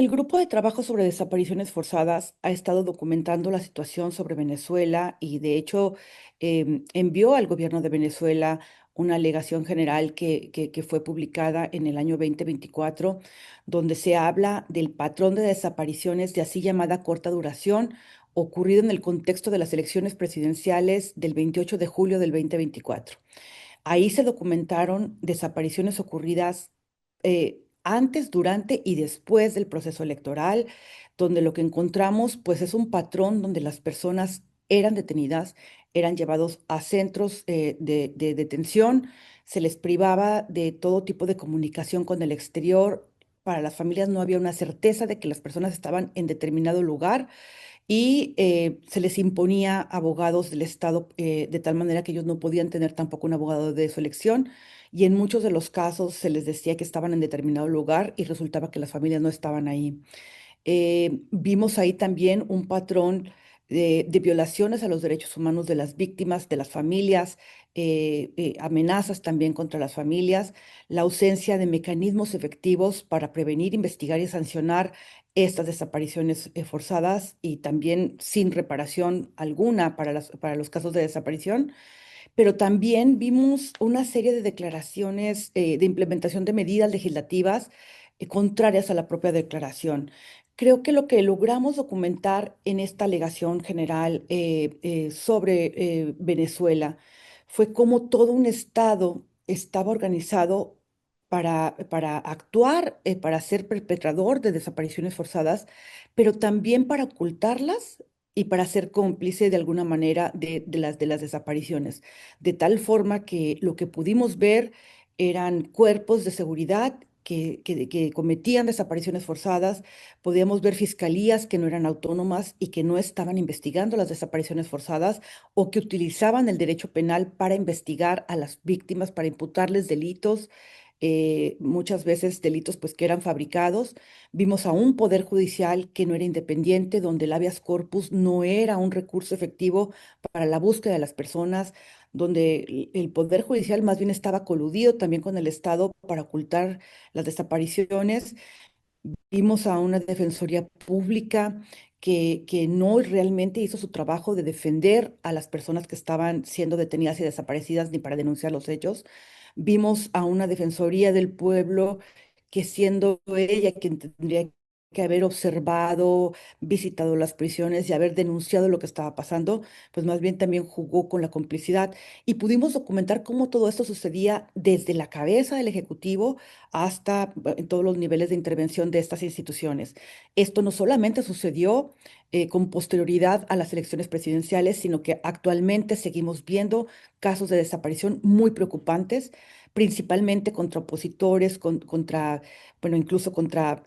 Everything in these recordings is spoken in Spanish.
El grupo de trabajo sobre desapariciones forzadas ha estado documentando la situación sobre Venezuela y de hecho envió al gobierno de Venezuela una alegación general que fue publicada en el año 2024, donde se habla del patrón de desapariciones de así llamada corta duración ocurrido en el contexto de las elecciones presidenciales del 28 de julio del 2024. Ahí se documentaron desapariciones ocurridas antes, durante y después del proceso electoral, donde lo que encontramos pues es un patrón donde las personas eran detenidas, eran llevados a centros de detención, se les privaba de todo tipo de comunicación con el exterior. Para las familias no había una certeza de que las personas estaban en determinado lugar y se les imponía abogados del Estado de tal manera que ellos no podían tener tampoco un abogado de su elección y en muchos de los casos se les decía que estaban en determinado lugar y resultaba que las familias no estaban ahí. Vimos ahí también un patrón de violaciones a los derechos humanos de las víctimas, de las familias, amenazas también contra las familias, la ausencia de mecanismos efectivos para prevenir, investigar y sancionar estas desapariciones forzadas y también sin reparación alguna para los casos de desaparición. Pero también vimos una serie de declaraciones de implementación de medidas legislativas contrarias a la propia declaración. Creo que lo que logramos documentar en esta alegación general sobre Venezuela fue cómo todo un Estado estaba organizado para actuar, para ser perpetrador de desapariciones forzadas, pero también para ocultarlas y para ser cómplice de alguna manera de las desapariciones de tal forma que lo que pudimos ver eran cuerpos de seguridad que cometían desapariciones forzadas, podíamos ver fiscalías que no eran autónomas y que no estaban investigando las desapariciones forzadas o que utilizaban el derecho penal para investigar a las víctimas, para imputarles delitos. Muchas veces delitos pues que eran fabricados. Vimos a un poder judicial que no era independiente, donde el habeas corpus no era un recurso efectivo para la búsqueda de las personas, donde el Poder Judicial más bien estaba coludido también con el Estado para ocultar las desapariciones. Vimos a una Defensoría Pública que no realmente hizo su trabajo de defender a las personas que estaban siendo detenidas y desaparecidas ni para denunciar los hechos. Vimos a una Defensoría del Pueblo que siendo ella quien tendría que haber observado, visitado las prisiones y haber denunciado lo que estaba pasando, pues más bien también jugó con la complicidad. Y pudimos documentar cómo todo esto sucedía desde la cabeza del Ejecutivo hasta en todos los niveles de intervención de estas instituciones. Esto no solamente sucedió con posterioridad a las elecciones presidenciales, sino que actualmente seguimos viendo casos de desaparición muy preocupantes, principalmente contra opositores, contra, bueno, incluso contra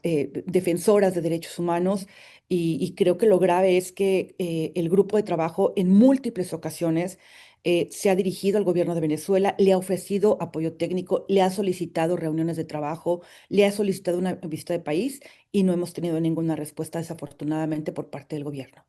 defensoras de derechos humanos. Y creo que lo grave es que el grupo de trabajo en múltiples ocasiones se ha dirigido al gobierno de Venezuela, le ha ofrecido apoyo técnico, le ha solicitado reuniones de trabajo, le ha solicitado una visita de país y no hemos tenido ninguna respuesta desafortunadamente por parte del gobierno.